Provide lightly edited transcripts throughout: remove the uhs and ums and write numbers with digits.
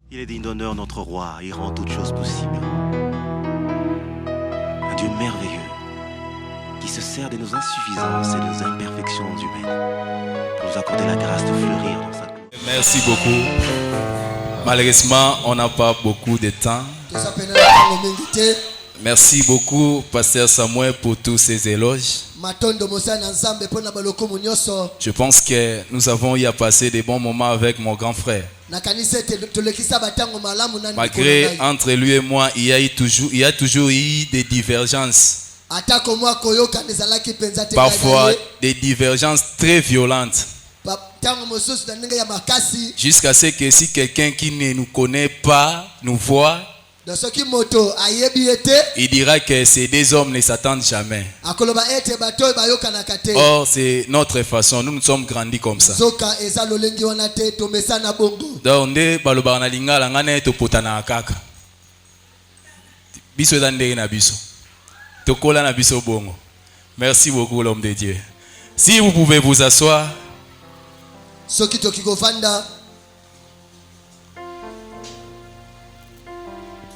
Il est digne d'honneur, notre roi, il rend toutes choses possibles. Un Dieu merveilleux qui se sert de nos insuffisances et de nos imperfections humaines pour nous accorder la grâce de fleurir dans sa gloire. Merci beaucoup. Malheureusement, on n'a pas beaucoup de temps. Merci beaucoup, Pasteur Samuel, pour tous ces éloges. Je pense que nous avons eu à passer des bons moments avec mon grand frère. Malgré entre lui et moi, il y a toujours eu des divergences. Parfois des divergences très violentes. Jusqu'à ce que si quelqu'un qui ne nous connaît pas nous voit, il dira que ces deux hommes ne s'attendent jamais. Or, c'est notre façon. Nous sommes grandis comme ça. Donc, merci beaucoup, l'homme de Dieu. Si vous pouvez vous asseoir.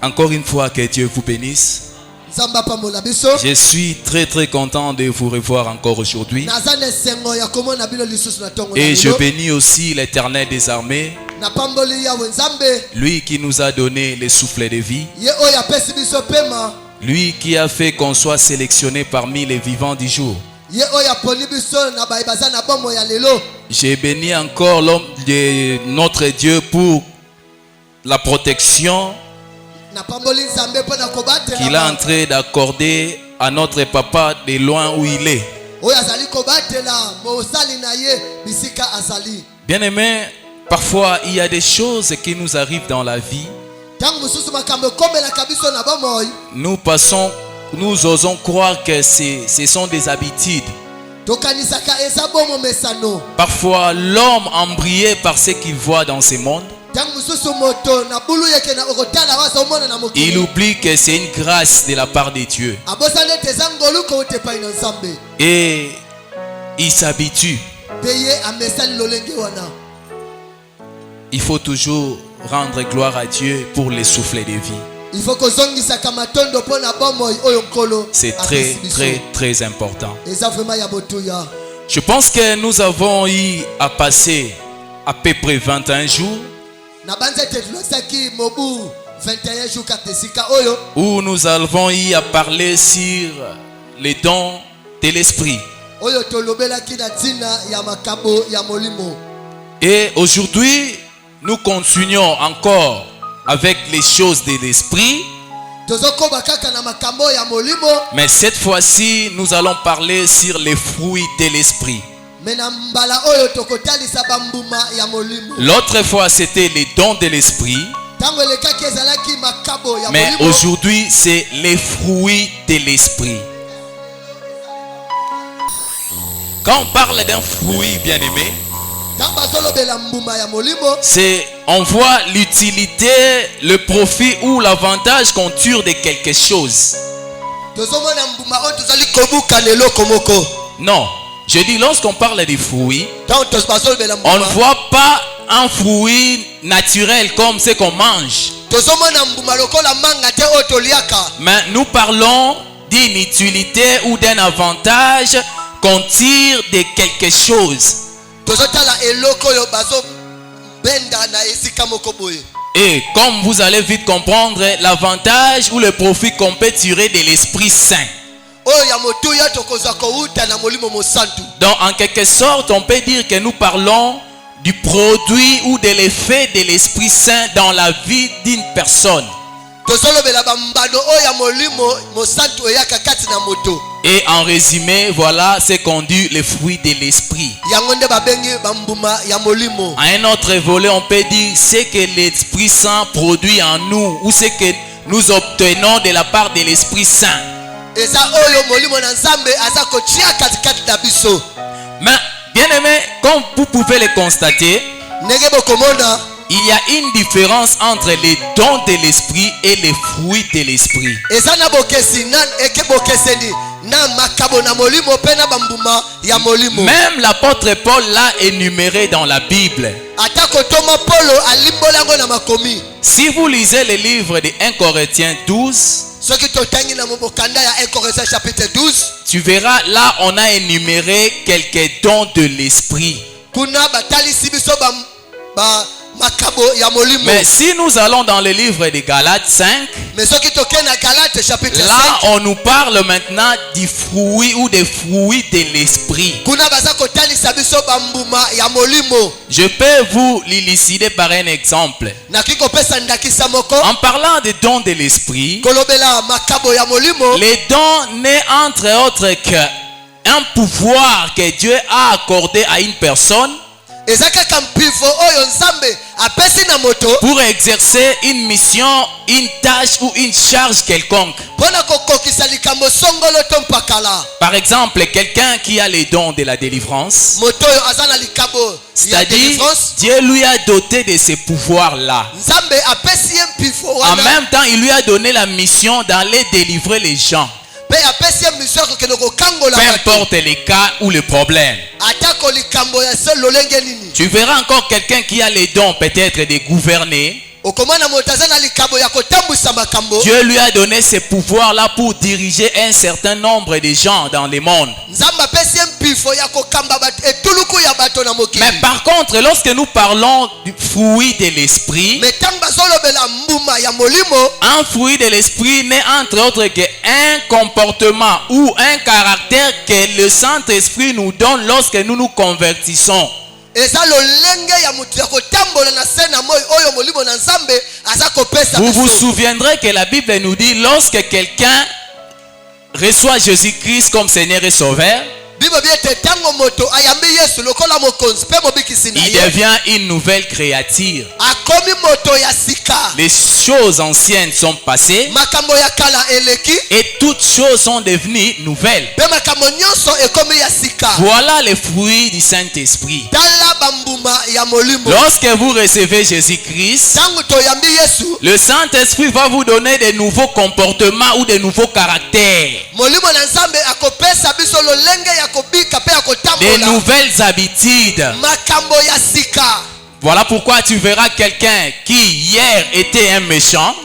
Encore une fois, que Dieu vous bénisse. Je suis très très content de vous revoir encore aujourd'hui. Et je bénis aussi l'Éternel des armées, lui qui nous a donné le souffle de vie, lui qui a fait qu'on soit sélectionné parmi les vivants du jour. J'ai béni encore l'homme de notre Dieu pour la protection qu'il est en train d'accorder à notre papa de loin où il est. Bien aimé, parfois il y a des choses qui nous arrivent dans la vie. Nous osons croire que ce sont des habitudes. Parfois l'homme embrayé par ce qu'il voit dans ce monde, il oublie que c'est une grâce de la part de Dieu. Et il s'habitue. Il faut toujours rendre gloire à Dieu pour les souffles de vie. C'est très très très important. Je pense que nous avons eu à passer à peu près 21 jours où nous avons eu à parler sur les dons de l'esprit. Et aujourd'hui, nous continuons encore avec les choses de l'esprit. Mais cette fois-ci, nous allons parler sur les fruits de l'esprit. L'autre fois, c'était les dons de l'esprit. Mais aujourd'hui, c'est les fruits de l'esprit. Quand on parle d'un fruit, bien aimé, on voit l'utilité, le profit ou l'avantage qu'on tire de quelque chose. Non, je dis lorsqu'on parle des fruits, on ne voit pas un fruit naturel comme ce qu'on mange. Mais nous parlons d'une utilité ou d'un avantage qu'on tire de quelque chose. Et comme vous allez vite comprendre, l'avantage ou le profit qu'on peut tirer de l'Esprit Saint. Donc en quelque sorte, on peut dire que nous parlons du produit ou de l'effet de l'Esprit Saint dans la vie d'une personne. Et en résumé, voilà ce qu'on dit les fruits de l'esprit. À un autre volet, on peut dire ce que l'Esprit Saint produit en nous ou ce que nous obtenons de la part de l'Esprit Saint. Mais bien aimé, comme vous pouvez le constater, il y a une différence entre les dons de l'esprit et les fruits de l'esprit. Même l'apôtre Paul l'a énuméré dans la Bible. Si vous lisez le livre de 1 Corinthiens 12, tu verras là on a énuméré quelques dons de l'esprit. Mais si nous allons dans le livre de Galates 5, là on nous parle maintenant du fruit ou des fruits de l'esprit. Je peux vous l'élucider par un exemple. En parlant des dons de l'esprit, les dons n'est entre autres qu'un pouvoir que Dieu a accordé à une personne pour exercer une mission, une tâche ou une charge quelconque. Par exemple, quelqu'un qui a les dons de la délivrance, c'est-à-dire Dieu lui a doté de ces pouvoirs-là. En même temps, il lui a donné la mission d'aller délivrer les gens. Peu importe les cas ou les problèmes. Tu verras encore quelqu'un qui a les dons peut-être de gouverner. Dieu lui a donné ces pouvoirs-là pour diriger un certain nombre de gens dans le monde. Mais par contre, lorsque nous parlons du fruit de l'esprit, un fruit de l'esprit n'est entre autres qu'un comportement ou un caractère que le Saint-Esprit nous donne lorsque nous nous convertissons. Vous vous souviendrez que la Bible nous dit lorsque quelqu'un reçoit Jésus-Christ comme Seigneur et Sauveur, il devient une nouvelle créature. Les choses anciennes sont passées et toutes choses sont devenues nouvelles. Voilà les fruits du Saint-Esprit. Lorsque vous recevez Jésus-Christ, le Saint-Esprit va vous donner de nouveaux comportements ou de nouveaux caractères, des nouvelles habitudes. Voilà pourquoi tu verras quelqu'un qui hier était un méchant,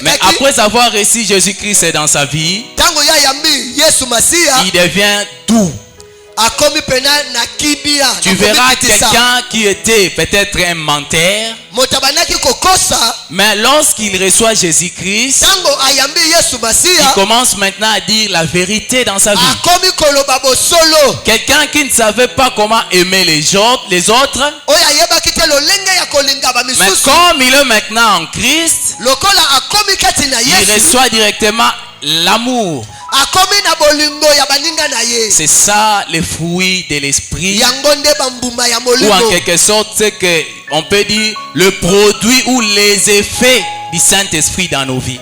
mais après avoir reçu Jésus-Christ dans sa vie, il devient doux. Tu verras quelqu'un qui était peut-être un menteur, mais lorsqu'il reçoit Jésus-Christ, il commence maintenant à dire la vérité dans sa vie. Quelqu'un qui ne savait pas comment aimer les autres, mais comme il est maintenant en Christ, il reçoit directement l'amour. C'est ça le fruit de l'esprit, ou en quelque sorte c'est que on peut dire le produit ou les effets du Saint-Esprit dans nos vies.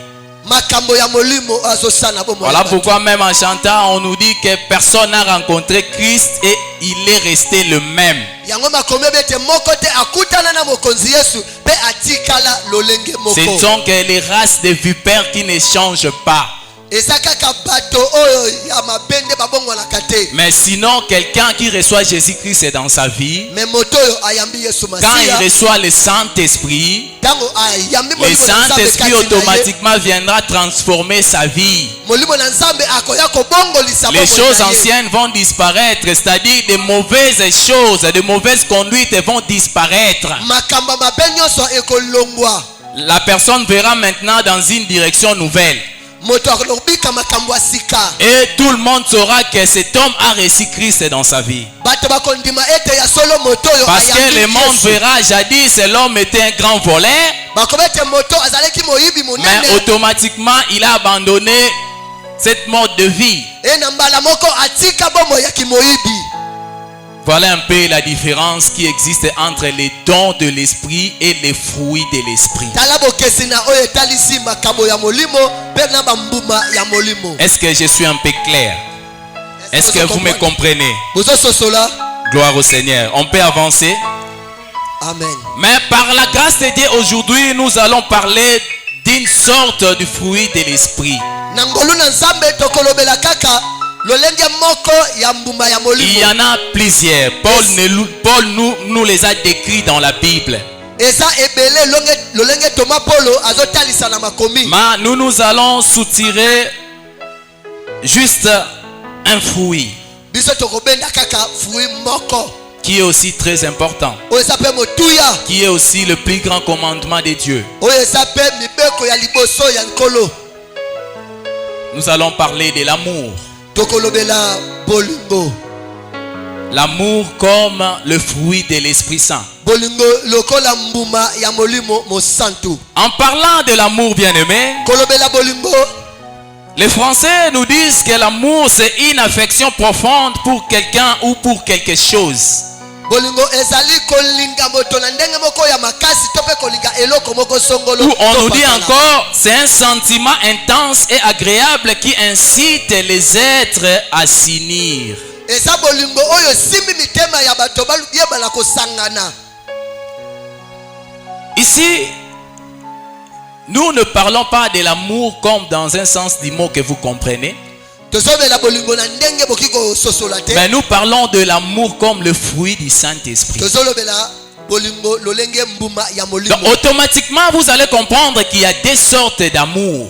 Voilà pourquoi même en chantant on nous dit que personne n'a rencontré Christ et il est resté le même. Ce sont que les races de vipères qui ne changent pas. Mais sinon, quelqu'un qui reçoit Jésus-Christ dans sa vie, quand il reçoit le Saint-Esprit, le Saint-Esprit automatiquement viendra transformer sa vie. Les choses anciennes vont disparaître, c'est-à-dire de mauvaises choses, de mauvaises conduites vont disparaître. La personne verra maintenant dans une direction nouvelle. Et tout le monde saura que cet homme a reçu Christ dans sa vie. Parce que le monde verra, jadis l'homme était un grand voleur, mais automatiquement il a abandonné cette mode de vie. Voilà un peu la différence qui existe entre les dons de l'esprit et les fruits de l'esprit. Est-ce que je suis un peu clair? Est-ce que vous me comprenez? Gloire au Seigneur. On peut avancer? Amen. Mais par la grâce de Dieu, aujourd'hui, nous allons parler d'une sorte de fruit de l'esprit. Il y en a plusieurs. Paul nous les a décrits dans la Bible. Mais nous allons soutirer juste un fruit qui est aussi très important, qui est aussi le plus grand commandement de Dieu. Nous allons parler de l'amour. L'amour comme le fruit de l'Esprit Saint. En parlant de l'amour, bien-aimé, les Français nous disent que l'amour c'est une affection profonde pour quelqu'un ou pour quelque chose. Ou on nous dit encore, c'est un sentiment intense et agréable qui incite les êtres à s'unir. Ici, nous ne parlons pas de l'amour comme dans un sens du mot que vous comprenez. Mais nous parlons de l'amour comme le fruit du Saint-Esprit. Donc, automatiquement, vous allez comprendre qu'il y a des sortes d'amour.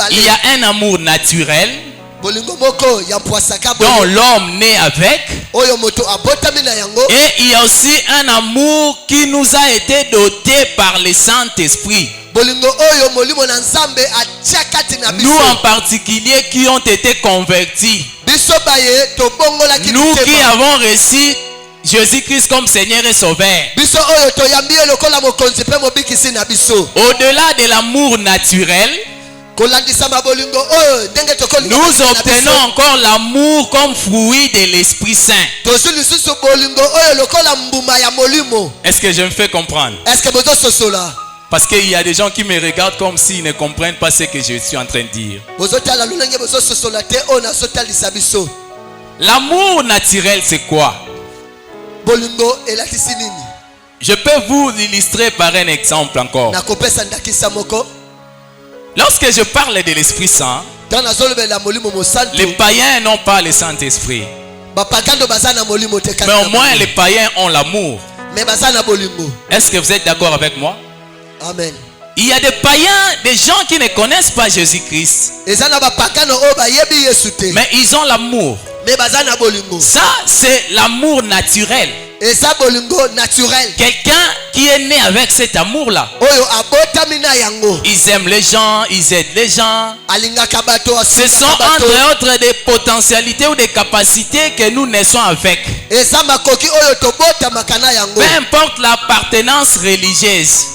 Il y a un amour naturel dont l'homme naît avec. Et il y a aussi un amour qui nous a été doté par le Saint-Esprit. Nous en particulier qui ont été convertis. Nous qui avons reçu Jésus-Christ comme Seigneur et Sauveur. Au-delà de l'amour naturel, nous obtenons encore l'amour comme fruit de l'Esprit Saint. Est-ce que je me fais comprendre? Parce qu'il y a des gens qui me regardent comme s'ils ne comprennent pas ce que je suis en train de dire. L'amour naturel, c'est quoi? Je peux vous illustrer par un exemple encore. Lorsque je parle de l'Esprit Saint, les païens n'ont pas le Saint-Esprit. Mais au moins les païens ont l'amour. Est-ce que vous êtes d'accord avec moi? Amen. Il y a des païens, des gens qui ne connaissent pas Jésus-Christ. Mais ils ont l'amour. Ça, c'est l'amour naturel. Quelqu'un qui est né avec cet amour-là. Ils aiment les gens, ils aident les gens. Ce sont entre autres des potentialités ou des capacités que nous naissons avec. Peu importe l'appartenance religieuse.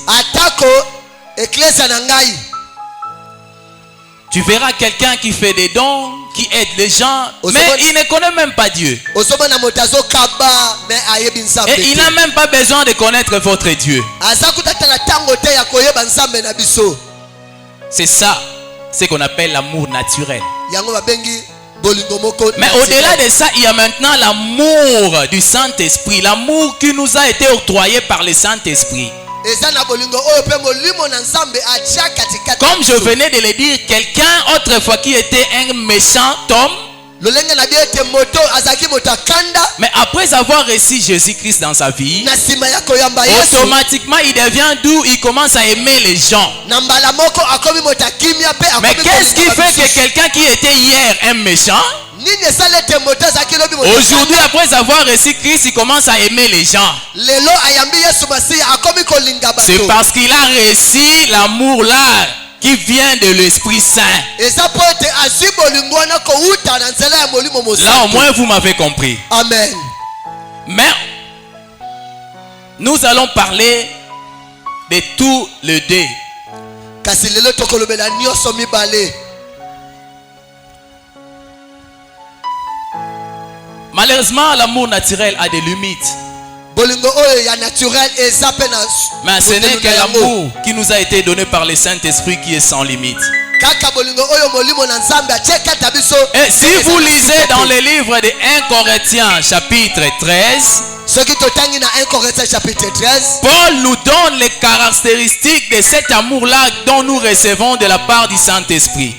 Tu verras quelqu'un qui fait des dons, qui aide les gens, mais il ne connaît même pas Dieu. Et il n'a même pas besoin de connaître votre Dieu. C'est ça, ce qu'on appelle l'amour naturel. Mais au-delà de ça, il y a maintenant l'amour du Saint-Esprit, l'amour qui nous a été octroyé par le Saint-Esprit. Comme je venais de le dire, quelqu'un autrefois qui était un méchant homme, mais après avoir reçu Jésus-Christ dans sa vie, automatiquement il devient doux, il commence à aimer les gens. Mais qu'est-ce qui fait que quelqu'un qui était hier un méchant, aujourd'hui après avoir reçu Christ, il commence à aimer les gens? C'est parce qu'il a reçu l'amour là qui vient de l'Esprit Saint. Là au moins vous m'avez compris. Amen. Mais nous allons parler de tous les deux. Malheureusement, l'amour naturel a des limites. Mais ce n'est que l'amour qui nous a été donné par le Saint-Esprit qui est sans limite. Et si vous lisez dans le livre de 1 Corinthiens chapitre 13, Paul nous donne les caractéristiques de cet amour-là dont nous recevons de la part du Saint-Esprit.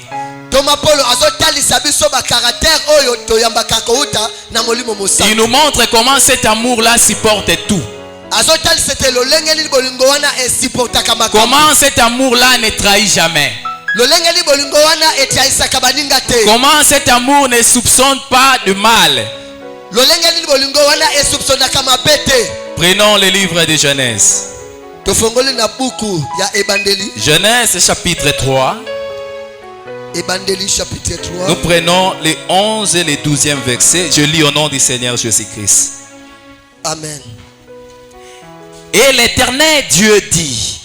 Il nous montre comment cet amour-là supporte tout. Comment cet amour-là ne trahit jamais. Comment cet amour ne soupçonne pas de mal. Prenons le livre de Genèse. Genèse chapitre 3. Nous prenons les 11 et les 12e versets. Je lis au nom du Seigneur Jésus-Christ. Amen. Et l'Éternel Dieu dit: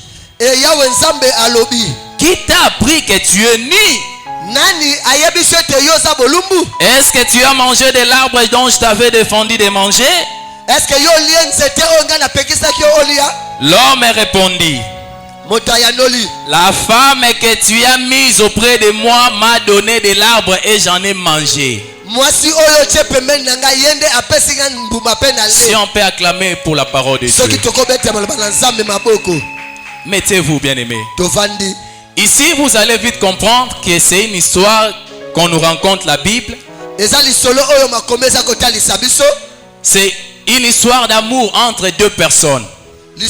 qui t'a appris que tu es nu? Est-ce que tu as mangé de l'arbre dont je t'avais défendu de manger? L'homme répondit: la femme que tu as mise auprès de moi m'a donné de l'arbre et j'en ai mangé. Si on peut acclamer pour la parole de Dieu. Mettez-vous, bien-aimés. Ici, vous allez vite comprendre que c'est une histoire qu'on nous rencontre la Bible. C'est une histoire d'amour entre deux personnes. Il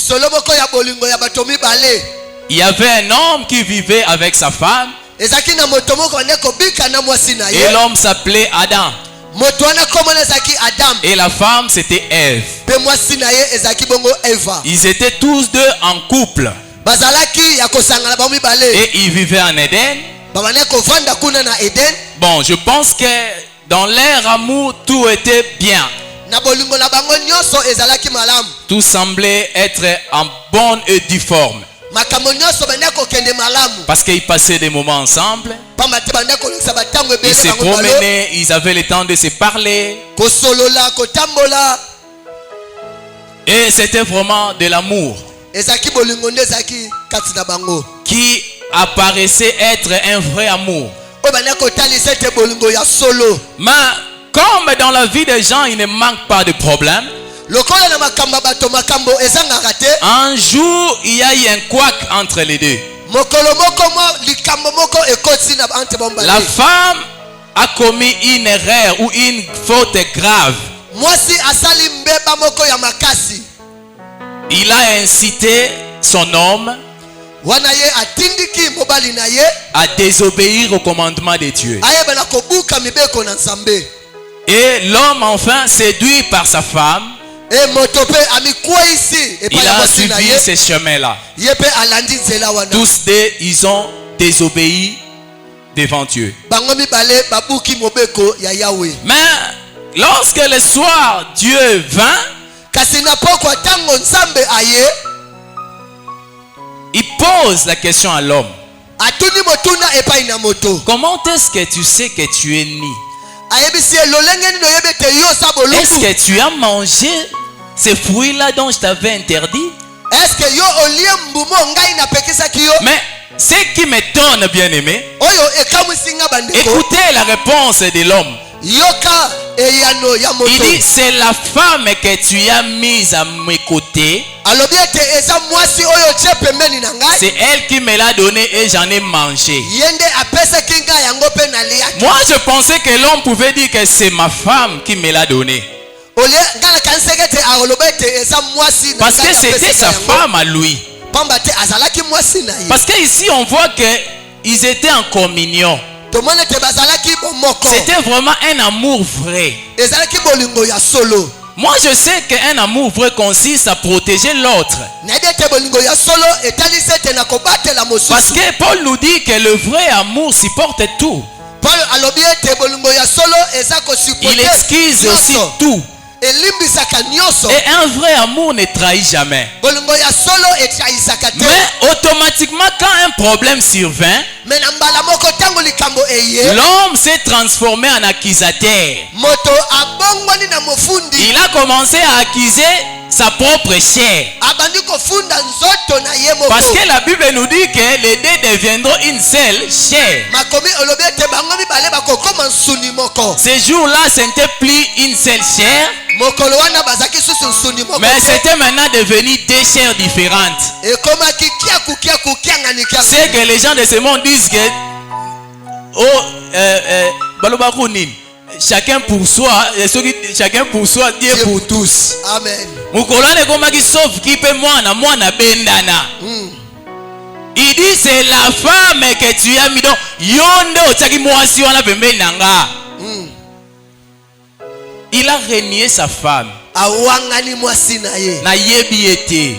y avait un homme qui vivait avec sa femme. Et l'homme s'appelait Adam. Et la femme c'était Ève. Ils étaient tous deux en couple. Et ils vivaient en Éden. Bon, je pense que dans leur amour tout était bien. Tout semblait être en bonne et due forme. Parce qu'ils passaient des moments ensemble. Ils se promenaient, ils avaient le temps de se parler. Et c'était vraiment de l'amour qui apparaissait être un vrai amour. Mais comme dans la vie des gens il ne manque pas de problèmes, un jour il y a eu un couac entre les deux. La femme a commis une erreur ou une faute grave. Il a incité son homme à désobéir au commandement de Dieu. Et l'homme, enfin séduit par sa femme, il a suivi ce chemin-là. Tous deux, ils ont désobéi devant Dieu. Mais lorsque le soir Dieu vint, il pose la question à l'homme: comment est-ce que tu sais que tu es nu? Est-ce que tu as mangé ces fruits-là dont je t'avais interdit? Mais ce qui m'étonne, bien aimé, écoutez la réponse de l'homme. Il dit: c'est la femme que tu as mise à mes côtés. C'est elle qui me l'a donné et j'en ai mangé. Moi je pensais que l'homme pouvait dire que c'est ma femme qui me l'a donné. Parce que c'était sa femme à lui. Parce qu'ici on voit qu'ils étaient en communion. C'était vraiment un amour vrai. Moi je sais qu'un amour vrai consiste à protéger l'autre. Parce que Paul nous dit que le vrai amour supporte tout. Il excuse aussi tout. Et un vrai amour ne trahit jamais. Mais automatiquement quand un problème survient, L'homme s'est transformé en accusateur. Il a commencé à accuser sa propre chair. Parce que la Bible nous dit que les deux deviendront une seule chair. Ce jour-là, ce n'était plus une seule chair, mais c'était maintenant devenu deux chairs différentes. C'est que les gens de ce monde disent que chacun pour soi, chacun pour soi, Dieu pour tous. Amen. Sauf qui peut moi na bendana. Il dit c'est la femme que tu as mis dans yonde otaki mwasi wana pembeni nanga. Il a renié sa femme. Na yebi ete.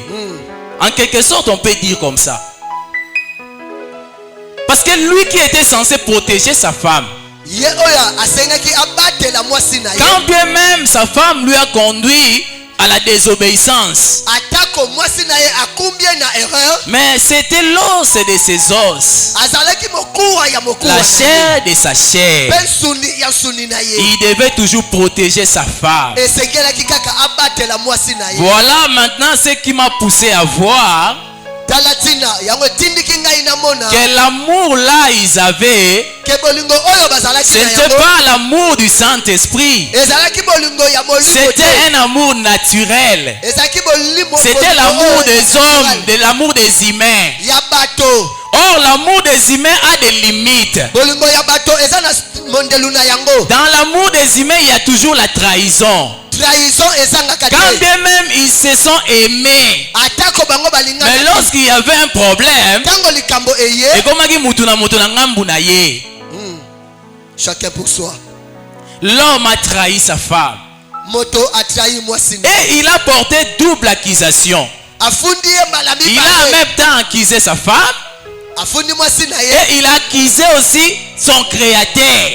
En quelque sorte on peut dire comme ça. Parce que lui qui était censé protéger sa femme, quand bien même sa femme lui a conduit à la désobéissance, mais c'était l'os de ses os, la chair de sa chair. Il devait toujours protéger sa femme. Voilà maintenant ce qui m'a poussé à voir que l'amour là ils avaient, ce n'était pas l'amour du Saint-Esprit, c'était un amour naturel, c'était l'amour des hommes, de l'amour des humains. Or l'amour des humains a des limites. Dans l'amour des humains il y a toujours la trahison. Quand bien même ils se sont aimés, mais lorsqu'il y avait un problème, chacun pour soi. L'homme a trahi sa femme. Et il a porté double accusation. Il a en même temps accusé sa femme, et il a accusé aussi son créateur.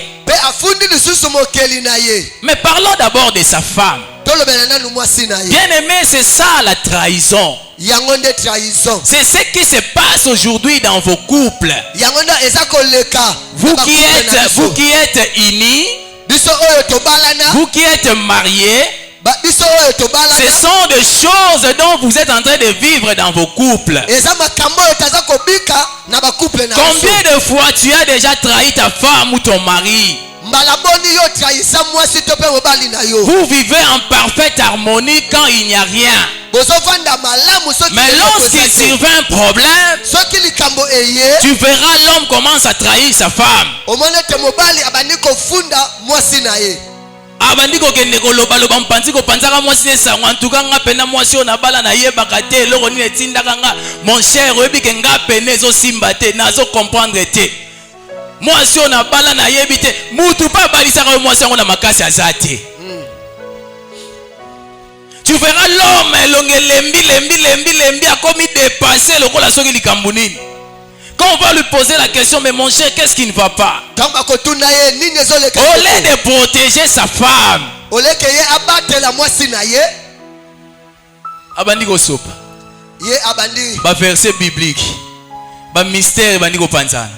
Mais parlons d'abord de sa femme. Bien aimé, c'est ça la trahison. C'est ce qui se passe aujourd'hui dans vos couples. Vous qui êtes unis, vous qui êtes mariés, ce sont des choses dont vous êtes en train de vivre dans vos couples. Combien de fois tu as déjà trahi ta femme ou ton mari? Vous vivez en parfaite harmonie quand il n'y a rien. Mais lorsqu'il survient un problème, tu verras l'homme commence à trahir sa femme. Abandiko kende koloba loba mpanzi ko panzaka mwasi esango antuka nga pena mwasi ona bala na yebaka te eloko nini etindaka nga mon cher oyebi ke nga pene ezosimba te nazo comprendre te mwasi ona bala na yebi te mutu pa balisaka mwasi yango na makasi aza te. Tu verras l'homme elonge lembi akomi dépassé lokola soki likambo nini. Quand on va lui poser la question, mais mon cher, qu'est-ce qui ne va pas? Au lieu de protéger sa femme, abandi ko sopa, ba verset biblique, ba mystère bandi ko panzana.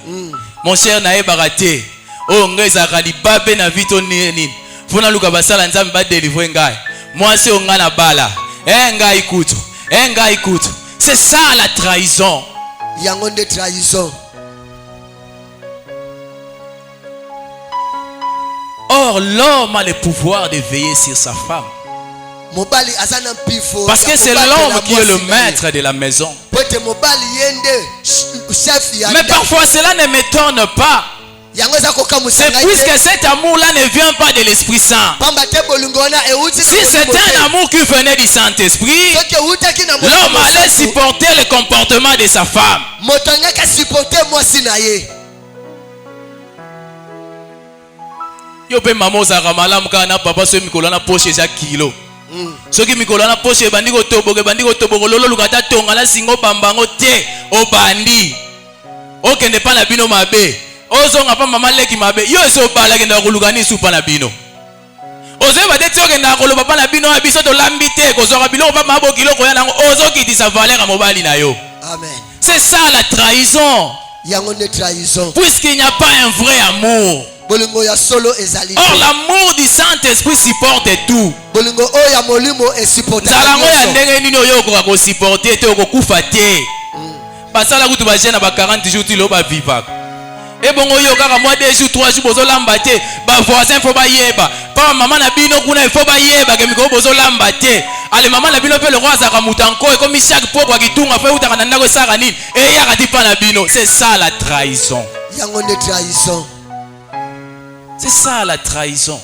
Mon cher nae barate, oh ngeza kali babe na vito nini, funa luka basala nzambe ba délivrer ngai. Moi c'est onga na bala, ngai kutu, ngai kutu. C'est ça la trahison. Or l'homme a le pouvoir de veiller sur sa femme. Parce que c'est l'homme qui est le maître de la maison. Mais parfois cela ne m'étonne pas. C'est puisque cet amour-là ne vient pas de l'Esprit Saint. Si c'était un amour qui venait du Saint-Esprit, l'homme allait supporter le comportement de sa femme. Yope mamo za ramala mkana papa so mikolo na poche za kilo. Soki mikolo na poche bandiko tobogo lolo lukata tonga na singo bambango te obandi. Okende pa na bino mabe. Ozonga pa mama leki mabe. Yo so bala kenda kulugani supa na bino. Oze ba deti okenda koloba pa na bino abiso to lambite kozoka biloko pa mabo kiloko ya nango ozo kitisa valeur ya mobali na yo. Amen. C'est ça la trahison. Puisqu'il n'y a pas un vrai amour. Or l'amour du Saint-Esprit supporte tout. Basala kutu ba jeune ba 40 jours ti lo ba vivaka. E bongo yo kaka moi 2 jours 3 jours bozo lamba te, ba voisin faut ba yeba. Pa maman na bino kuna il faut ba yeba ke miko bozo lamba te. Ale maman na bino pe le roi zaka mutanko e comme chaque poko akitunga fe utaka na ndako saka nini. E ya kati pa na bino, c'est ça la trahison. Yango ne trahison. C'est ça la trahison.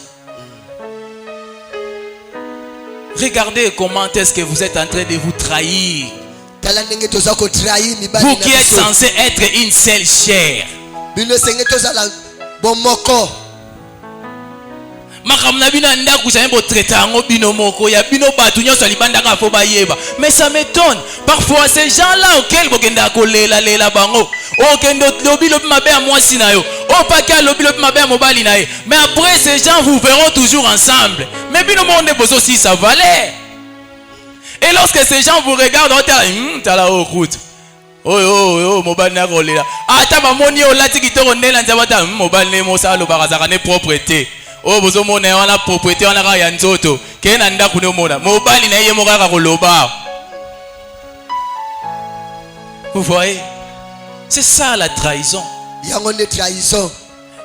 Regardez comment est-ce que vous êtes en train de vous trahir. Vous qui êtes censé être une seule chair. Mais ça m'étonne. Parfois ces gens-là auxquels mais après ces gens vous verront toujours ensemble. Mais aussi ça valait. Et lorsque ces gens vous regardent, t'as la haute route. Oh, mobile na rolela. Ata ba moni o lati kitoko ndela nzabata mobile ne mosa lo barazaka ne propriété. Oh bozo mona wana propriété wana ka ya nzoto. Kena ndaku ne mona. Mobile na ye moka ka koloba. Vous voyez? C'est ça la trahison. Yango ne trahison.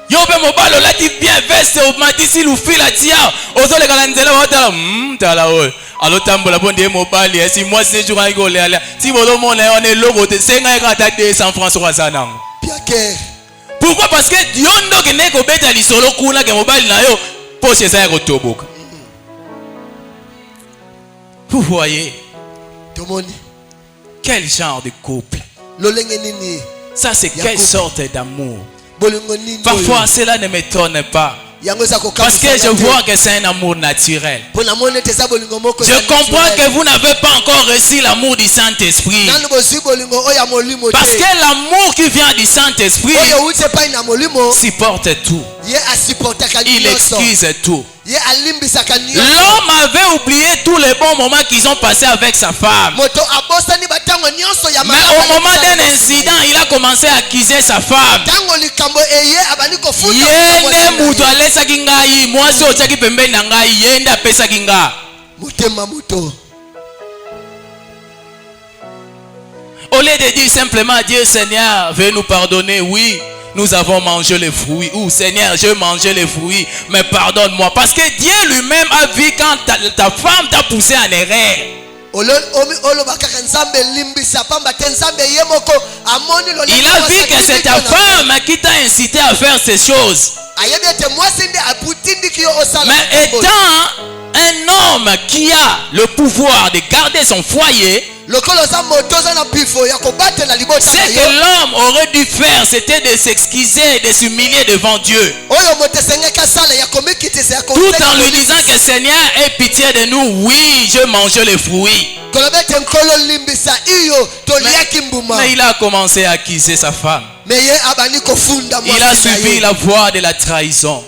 Yo be mobile o lati bien veste o matisi lu fila tia. Ozo le kala nzela wata tala o. Alors tambola bonde mobile si moi c'est jour avec ole si bodo mon on est logo te 200 francs sur ça. Pourquoi? Parce que Dieu ndo ke ne ko beta li solo kuna ke mobile na yo poche ça ko toboka. Vous voyez? Quel genre de couple? Ça c'est quelle sorte d'amour? Parfois cela ne m'étonne pas. Parce que je vois que c'est un amour naturel. Je comprends que vous n'avez pas encore reçu l'amour du Saint-Esprit. Parce que l'amour qui vient du Saint-Esprit supporte tout. Il excuse tout. L'homme avait oublié tous les bons moments qu'ils ont passés avec sa femme. Mais au moment d'un incident, il a commencé à accuser sa femme. Au lieu de dire simplement Dieu Seigneur, veuillez nous pardonner, oui. Nous avons mangé les fruits. Ou Seigneur, j'ai mangé les fruits, mais pardonne-moi. Parce que Dieu lui-même a vu quand ta femme t'a poussé en erreur. Il a vu que c'est ta femme qui t'a incité à faire ces choses. Mais étant un homme qui a le pouvoir de garder son foyer, ce que l'homme aurait dû faire, c'était de s'excuser, de s'humilier devant Dieu. Tout en lui disant que Seigneur, aie pitié de nous. Oui, je mangeais les fruits. Mais il a commencé à accuser sa femme. Il a suivi la voie de la trahison.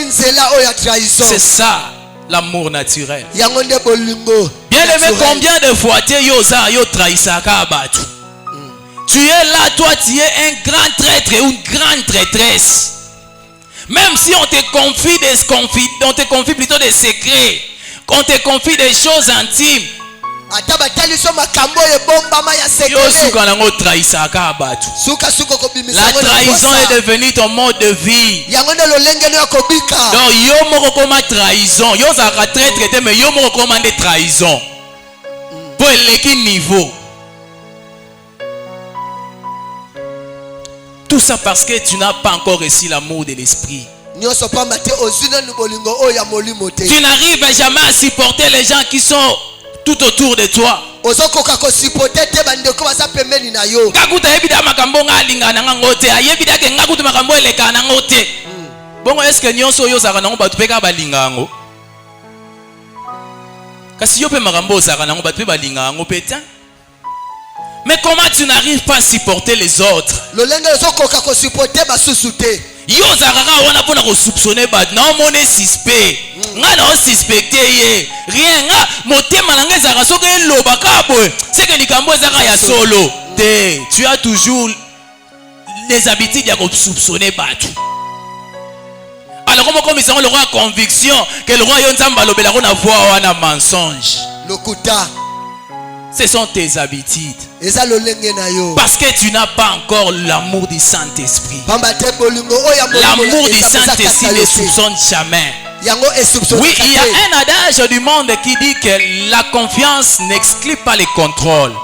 C'est ça l'amour naturel. Bien aimé, combien de fois tu es là, toi tu es un grand traître ou une grande traîtresse. Même si on te confie plutôt des secrets, qu'on te confie des choses intimes, la trahison est devenue ton mode de vie. Donc yo moko koma trahison, yo za traître mais yo moko koma de trahison. Pour le niveau. Tout ça parce que tu n'as pas encore reçu l'amour de l'esprit. Tu n'arrives jamais à supporter les gens qui sont tout autour de toi. Bon, est-ce que nyonso yo zaka nango batu peka balinga ngo? Kasi yo pe makambo zaka nango batu pe balinga ngo peta? Mais comment tu n'arrives pas à supporter les autres? Yo zaka wana pona ko soupçonner bat na mone suspect. Nga na suspecté ye. Rien nga motema na nga zaka soka loba ka boy. C'est que likambo zaka ya solo. Tu as toujours les habitudes ya soupçonner batu. Alors comment ils auront le roi conviction que le roi Yonzamba lobelako na voix wana mensonge. Lokuta. Ce sont tes habitudes. Eza lolenge na yo. Parce que tu n'as pas encore l'amour du Saint-Esprit. L'amour du Saint-Esprit ne soupçonne jamais. Oui, il y a un adage du monde qui dit que la confiance n'exclut pas les contrôles.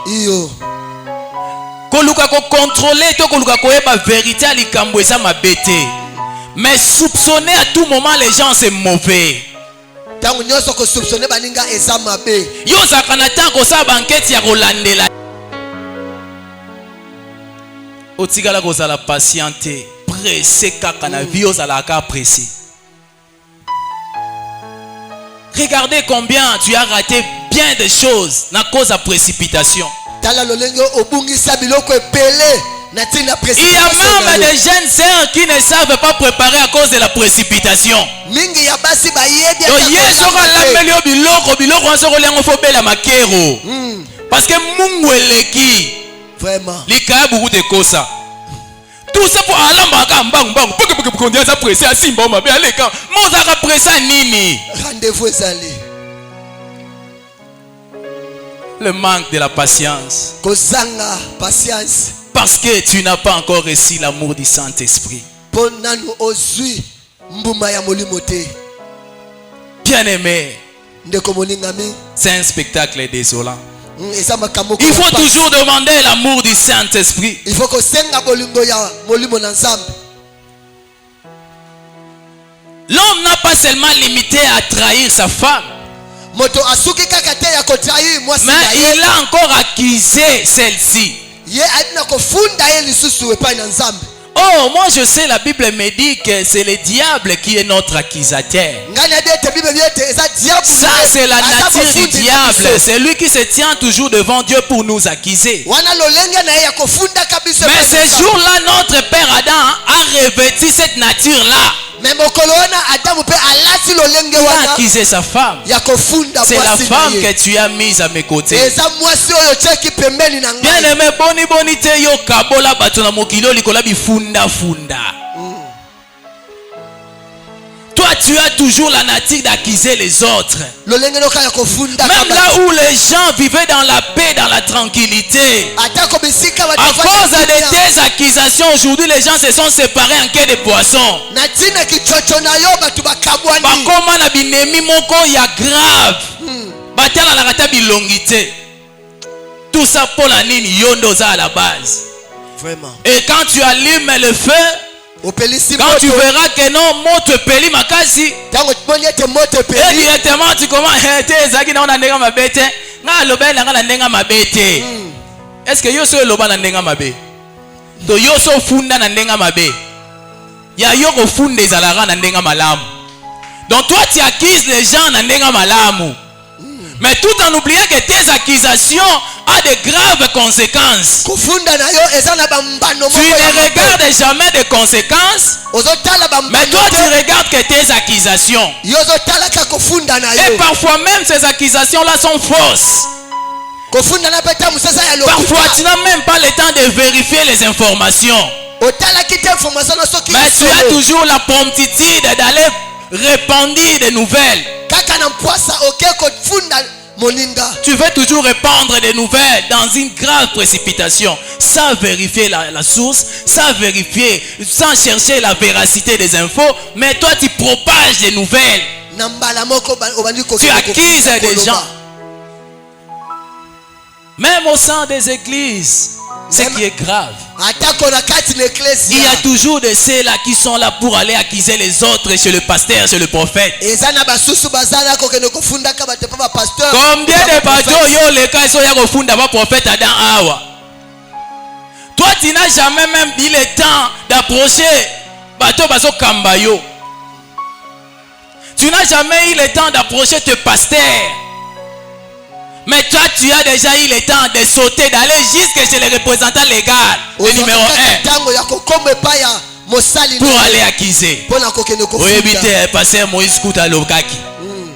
Koluka ko contrôler to koluka ko eba vérité à likambo eza mabete. Mais soupçonner à tout moment les gens c'est mauvais. Tangu nyoso ko soupçonner baninga eza mabe. Yo zakana tango sa banquete ya kolandela. Otigala ko la patienter, pressé kaka na vie ozalaka pressé. Regardez combien tu as raté bien de choses à cause de la précipitation. Il y a même des jeunes sœurs qui ne savent pas préparer à cause de la précipitation. Parce que vraiment tout ça pour rendez-vous est allé. Le manque de la patience. Patience. Parce que tu n'as pas encore reçu l'amour du Saint-Esprit. Bien aimé, c'est un spectacle désolant. Il faut toujours demander l'amour du Saint-Esprit. Il faut que l'homme n'a pas seulement limité à trahir sa femme, mais il a encore accusé celle-ci. Oh, moi je sais, la Bible me dit que c'est le diable qui est notre accusateur. Ça c'est la nature du diable. C'est lui qui se tient toujours devant Dieu pour nous accuser. Mais ce jour-là, notre père Adam a revêtu cette nature-là. Il a accusé sa femme. C'est la femme que tu as mise à mes côtés. Bien aimé, boni te yo kabola batona mokilo likola bifunda funda. Toi tu as toujours la nature d'accuser les autres. Même là où les gens vivaient dans la paix, dans la tranquillité, à cause de tes accusations, aujourd'hui les gens se sont séparés en quai de poisson. Bakoma na binemi moko ya grave. Batala na kata bilongité. Tout ça pour la nini yondoza à la base. Vraiment. Et quand tu allumes le feu, quand tu verras que non, moto peli makasi, et directement tu commences est-ce que yo so loba na ndenga mabe? To yo so funda na ndenga mabe. Ya yo ko funda ezalaka na ndenga malamu. Donc toi tu accuses les gens na ndenga malamu. Mais tout en oubliant que tes accusations ont de graves conséquences. Tu ne regardes jamais des conséquences. Mais toi tu regardes que tes accusations. Et parfois même ces accusations-là sont fausses. Parfois tu n'as même pas le temps de vérifier les informations. Mais tu as toujours la promptitude d'aller répandre des nouvelles. Tu veux toujours répandre des nouvelles dans une grave précipitation, sans vérifier la source, sans vérifier, sans chercher la véracité des infos, mais toi tu propages des nouvelles. Tu accuses des gens. Même au sein des églises, ce qui est grave. Il y a toujours de ceux-là qui sont là pour aller accuser les autres chez le pasteur, chez le prophète. Combien de bateaux yo le cas sont ya funda ba prophète Adam Awa? Toi tu n'as jamais même eu le temps d'approcher bateau baso kambayo. Tu n'as jamais eu le temps d'approcher tes pasteurs. Mais toi, tu as déjà eu le temps de sauter, d'aller jusque chez les représentants légaux. Le numéro 1. Pour aller accuser. Pour éviter passer Moïse Kouta Lokaki.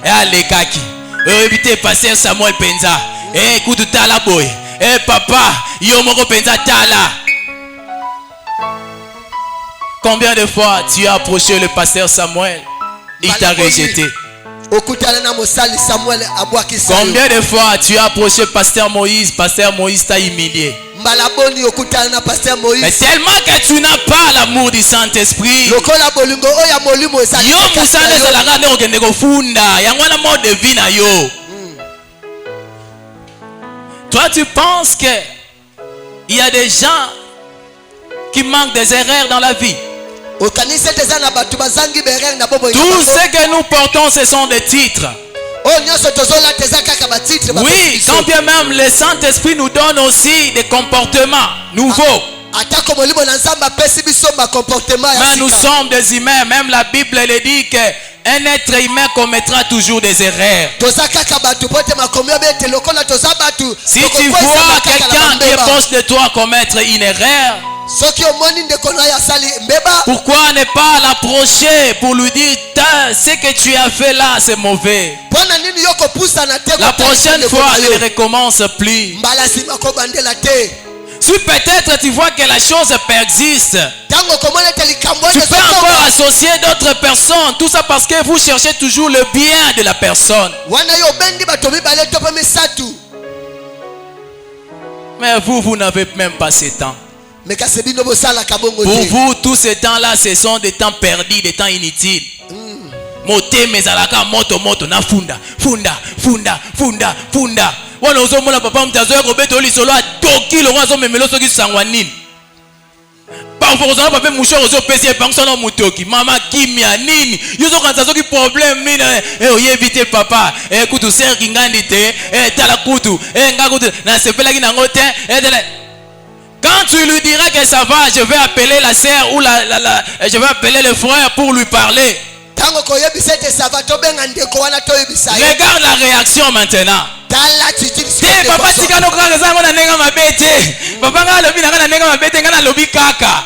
Et Alekaki. Pour éviter passer Samuel Penza. Et Koutou Talaboy. Et papa, Yomoko Penza Tala. Combien de fois tu as approché le pasteur Samuel? Il t'a rejeté. Combien de fois tu as approché pasteur Moïse t'a humilié. Mais tellement que tu n'as pas l'amour du Saint-Esprit. Toi tu penses que il y a des gens qui manquent des erreurs dans la vie. Tout ce que nous portons, ce sont des titres. Oui, quand bien même le Saint-Esprit nous donne aussi des comportements nouveaux. Mais nous sommes des humains. Même la Bible elle dit qu'un être humain commettra toujours des erreurs. Si tu vois quelqu'un qui est proche de toi commettre une erreur, pourquoi ne pas l'approcher pour lui dire ce que tu as fait là c'est mauvais. La prochaine fois ne recommence plus. Si peut-être tu vois que la chose persiste, tu peux encore associer d'autres personnes. Tout ça parce que vous cherchez toujours le bien de la personne. Mais vous n'avez même pas ce temps. Pour vous, tous ces temps-là, ce sont des temps perdus, des temps inutiles. Moté mezalaka moto na funda. Wana ozomona papa mtazoya kobeto lisolo atoki lo wazo memelo soki sangwanini. Parfois ozona papa musho ozo pesi epango na mutoki. Mama kimia nini? Yozo kanza soki problème nini? Oyebite papa. Kutu ser kingandi te. Tala kutu. Ngakutu na sepelaki na ngote. Quand tu lui diras que ça va, je vais appeler la sœur ou je vais appeler le frère pour lui parler. Regarde la réaction maintenant. Papa tika no kaka zango na nenga mabete. Papa nga lobi na nenga mabete nga na lobi kaka.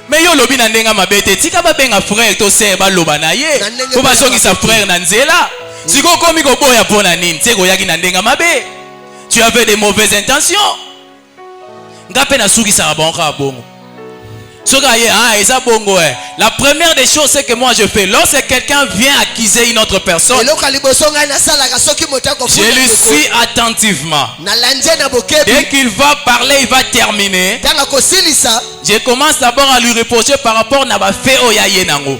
Mais yo lobi na nenga mabete tika ba benga frère to sœur ba loba na ye. Ko ba songi sa frère na nzela. Siko komi ko boya pona nini? Tseko yaki na nenga mabe. Tu avais des mauvaises intentions. Ngape na suki sa bonka bongo. La première des choses c'est que moi je fais lorsque quelqu'un vient accuser une autre personne, je lui suis attentivement. Dès qu'il va parler, il va terminer. Je commence d'abord à lui reprocher par rapport à ma fait oyaye nango.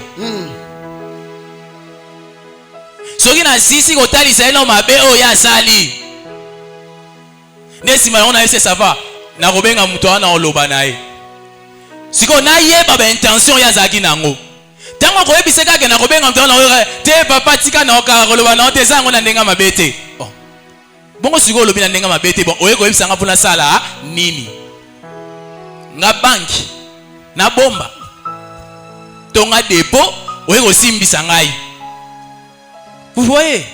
Soki na sisi kotali sa eno mabe oya sali. Nesima on a essayé ça va. Na robenga muto ana oloba nae. Si on a yeba ba intention ya zaki nango. Tango ko yebise ka ke na robenga muto na te papa tika na ka koloba na te zango na ndenga mabete. Bon. Bongo siko lobi na ndenga mabete bon oye ko yebisa nga puna sala nini. Nga banki na bomba. Tonga dépôt oye ko simbisa ngai. Vous voyez?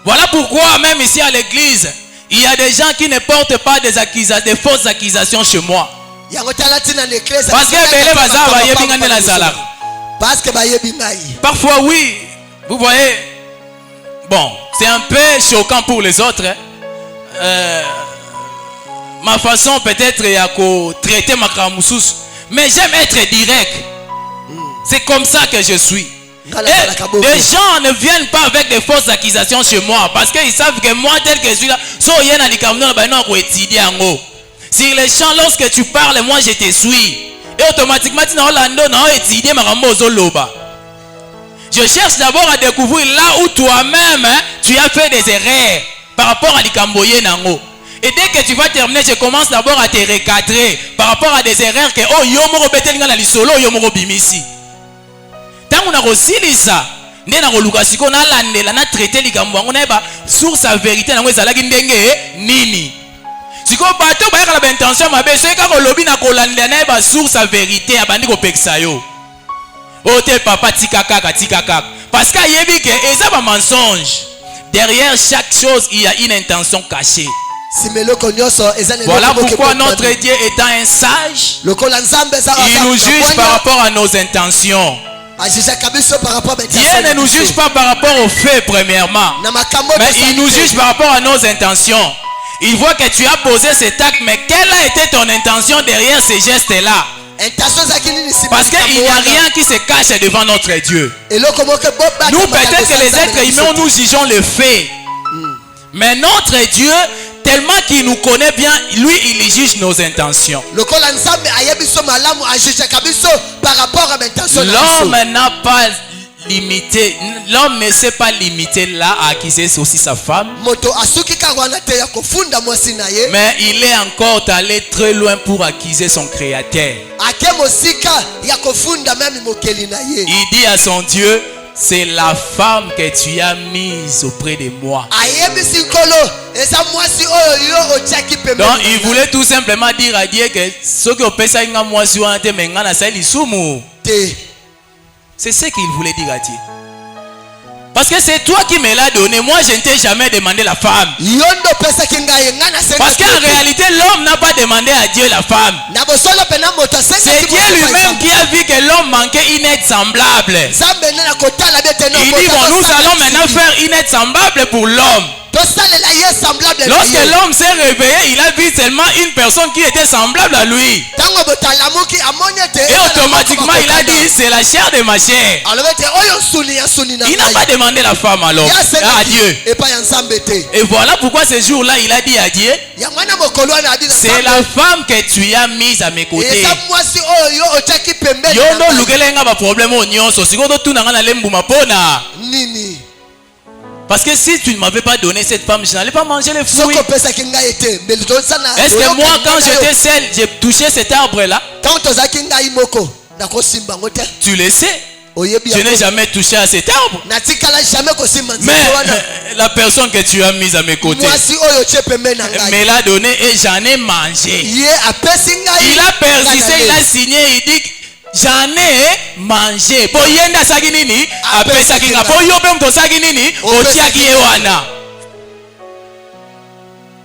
Voilà pourquoi même ici à l'église, il y a des gens qui ne portent pas des fausses accusations chez moi. Parfois oui, vous voyez, bon, c'est un peu choquant pour les autres. Ma façon peut-être est à traiter ma cramoussous, mais j'aime être direct. C'est comme ça que je suis. Et les gens ne viennent pas avec des fausses accusations chez moi parce qu'ils savent que moi tel que je suis là, sur les champs lorsque tu parles, moi je te suis et automatiquement je cherche d'abord à découvrir là où toi-même tu as fait des erreurs par rapport à l'ikamboye nango. Et dès que tu vas terminer, je commence d'abord à te recadrer par rapport à des erreurs que oh yo moro betelinga na lisolo yo moro bimisi. Tant on a reçu ça, ne na koluka siko na landela na traiter likambo ngo na ba sur sa vérité na ngo ezalaki ndenge nini. Siko bato ba yaka ba intention mabe so ka ko lobi na ko landela na ba sur sa vérité abandi ko pekisa yo. O te papa tika kaka parce que yebi que eza ba mensonge. Derrière chaque chose, il y a une intention cachée. Voilà pourquoi notre Dieu étant un sage, il nous juge par rapport à nos intentions. Dieu ne nous juge pas par rapport aux faits premièrement, mais il nous juge par rapport à nos intentions. Il voit que tu as posé cet acte, mais quelle a été ton intention derrière ces gestes-là? Parce qu'il n'y a rien qui se cache devant notre Dieu. Nous, peut-être que les êtres humains, nous jugeons le fait. Mais notre Dieu, tellement qu'il nous connaît bien, lui, il juge nos intentions. L'homme n'a pas limité, l'homme ne s'est pas limité là à accuser aussi sa femme. Mais il est encore allé très loin pour accuser son créateur. Il dit à son Dieu, c'est la femme que tu as mise auprès de moi. Donc il voulait tout simplement dire à Dieu que ce que c'est ce qu'il voulait dire à Dieu. Parce que c'est toi qui me l'as donné. Moi, je ne t'ai jamais demandé la femme. Parce qu'en réalité, l'homme n'a pas demandé à Dieu la femme. C'est Dieu lui-même qui a vu que l'homme manquait une aide semblable. Il dit, bon, nous allons maintenant faire une aide semblable pour l'homme. Lorsque l'homme s'est réveillé, il a vu seulement une personne qui était semblable à lui. Et automatiquement, il a dit, c'est la chair de ma chair. Il n'a pas demandé la femme alors à Dieu. Et voilà pourquoi ce jour-là, il a dit à Dieu, c'est la femme que tu as mise à mes côtés. Parce que si tu ne m'avais pas donné cette femme, je n'allais pas manger les fruits. Est-ce que moi, quand j'étais seul, j'ai touché cet arbre-là? Tu le sais. Je n'ai jamais touché à cet arbre. Mais la personne que tu as mise à mes côtés me l'a donné et j'en ai mangé. Il a persisté, il a signé, il dit j'en ai mangé.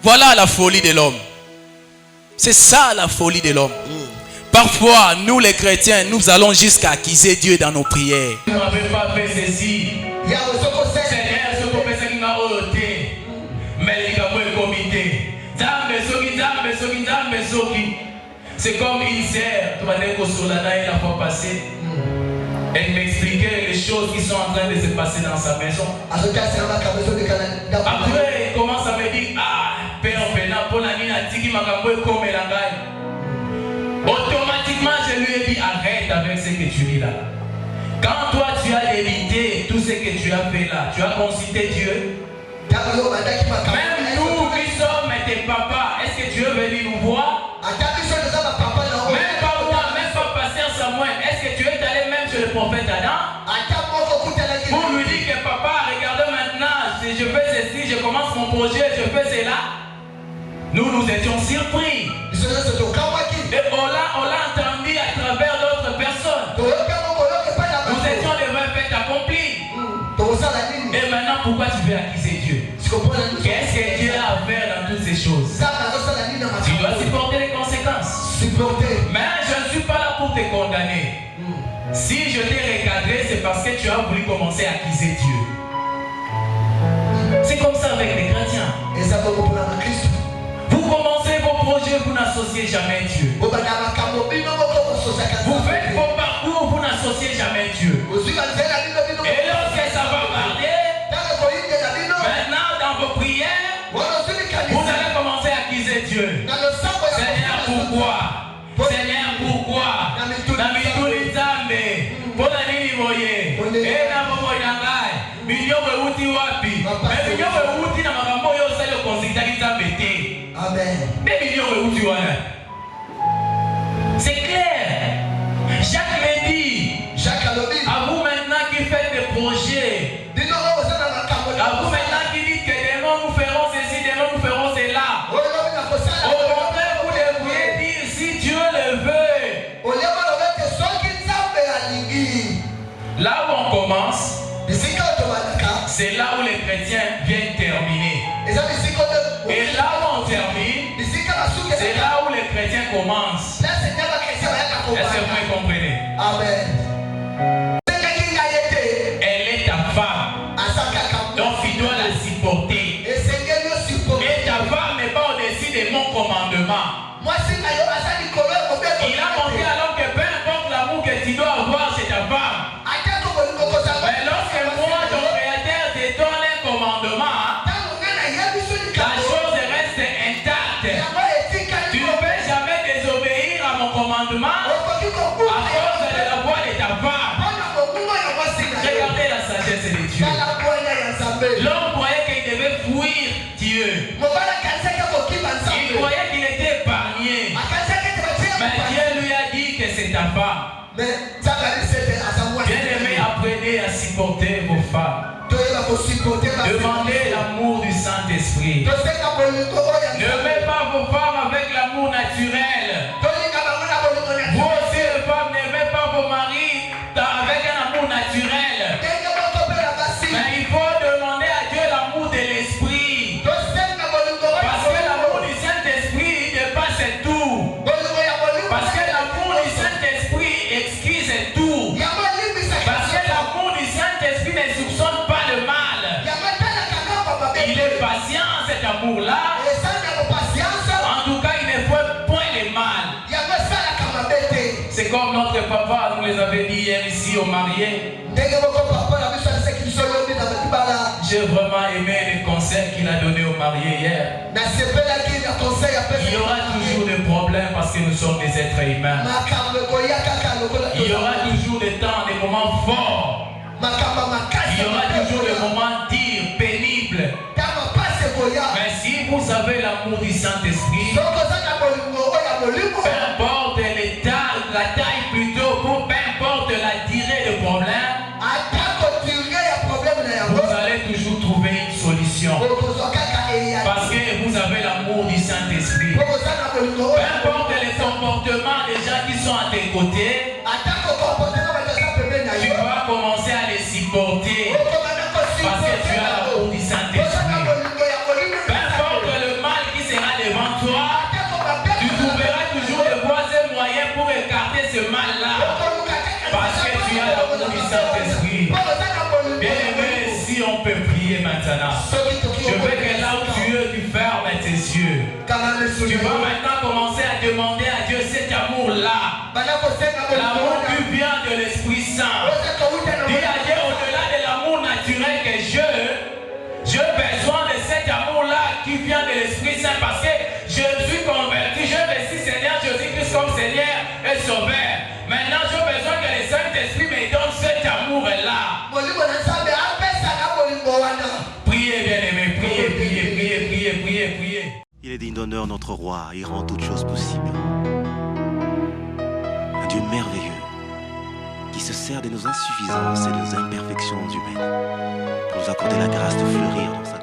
Voilà la folie de l'homme. C'est ça la folie de l'homme. Parfois, nous les chrétiens, nous allons jusqu'à accuser Dieu dans nos prières. Tu n'avais pas fait ceci. C'est comme une sœur, la fois passée. Elle m'expliquait les choses qui sont en train de se passer dans sa maison. Après, elle commence à me dire, ah, Père, automatiquement, je lui ai dit, arrête avec ce que tu dis là. Quand toi, tu as évité tout ce que tu as fait là, tu as consulté Dieu. Même nous qui sommes tes papas, est-ce que Dieu veut venir nous voir? Même pas moi, même pas pasteur Samuel, est-ce que tu es allé même chez le prophète Adam pour lui dire que papa, regarde maintenant, si je fais ceci, je commence mon projet, je fais cela? Nous étions surpris. Et on l'a entendu à travers d'autres personnes. Nous étions des vrais faits accomplis. Et maintenant, pourquoi tu veux accuser Dieu? Qu'est-ce que Dieu a à faire dans toutes ces choses? Tu dois supporter les conséquences. Mais je ne suis pas là pour te condamner. Si je t'ai recadré, c'est parce que tu as voulu commencer à accuser Dieu. C'est comme ça avec les chrétiens. Vous commencez vos projets, vous n'associez jamais Dieu. Vous faites vos parcours, vous n'associez jamais Dieu. Et lorsque ça va parler, maintenant dans vos prières, vous allez commencer à accuser Dieu. Seigneur, pourquoi? Seigneur, pourquoi? C'est clair. Jacques me dit, à vous maintenant qui faites des projets, à vous maintenant qui dites que demain nous ferons ceci, demain nous ferons cela. Au contraire, vous devriez dire si Dieu le veut. Là où on commence, c'est là où les chrétiens viennent terminer. Et là où on termine, c'est là où les chrétiens commencent. Est-ce que vous me comprenez? Amen. Elle est ta femme. Donc tu dois la supporter. Et ta femme n'est pas l'enfantement à cause de la voix de ta femme. Regardez la sagesse de Dieu. L'homme croyait qu'il devait fuir Dieu. Il croyait qu'il était épargné. Mais Dieu lui a dit que c'est ta femme. Bien-aimés, apprenez à supporter vos femmes. Demandez l'amour du Saint-Esprit. Ne mettez pas vos femmes avec l'amour naturel. Vous aussi, les femmes, n'aimez pas vos maris avec un amour naturel. Mais il faut demander à Dieu l'amour de l'Esprit. Parce que l'amour du Saint-Esprit dépasse tout. Parce que l'amour du Saint-Esprit excuse tout. Parce que l'amour du Saint-Esprit ne soupçonne pas le mal. Il est patient, cet amour-là. En tout cas, il ne fait point le mal. C'est comme notre papa nous les avait dit hier ici aux mariés. J'ai vraiment aimé les conseils qu'il a donnés aux mariés hier. Il y aura toujours des problèmes parce que nous sommes des êtres humains. Il y aura toujours des temps, des moments forts. Il y aura toujours des moments durs, pénibles. Mais si vous avez l'amour du Saint-Esprit, peu importe l'état, la taille plutôt, peu importe la durée de problème, vous allez toujours trouver une solution. Parce que vous avez l'amour du Saint-Esprit. Peu importe les comportements des gens qui sont à tes côtés, tu vas commencer à les supporter. Parce que tu as l'amour du Saint-Esprit. Peu importe le mal qui sera devant toi, tu trouveras toujours de voies et moyens pour écarter ce mal-là. Parce que tu as l'amour du Saint-Esprit. Bien-aimé, si on peut prier maintenant, je veux que là où tu es, tu fermes tes yeux. Tu vas maintenant commencer à demander à Dieu cet amour-là. L'amour qui vient de l'Esprit Saint. Dis à Dieu, au-delà de l'amour naturel que j'ai besoin de cet amour-là qui vient de l'Esprit Saint parce que je suis converti. Je reçois Seigneur Jésus-Christ comme Seigneur et Sauveur. Maintenant, j'ai besoin que le Saint-Esprit me donne cet amour-là. Priez, bien-aimés, priez, priez, priez, priez, priez, priez. Il est digne d'honneur, notre roi, il rend toutes choses possibles. Un Dieu merveilleux qui se sert de nos insuffisances et de nos imperfections humaines pour nous accorder la grâce de fleurir dans sa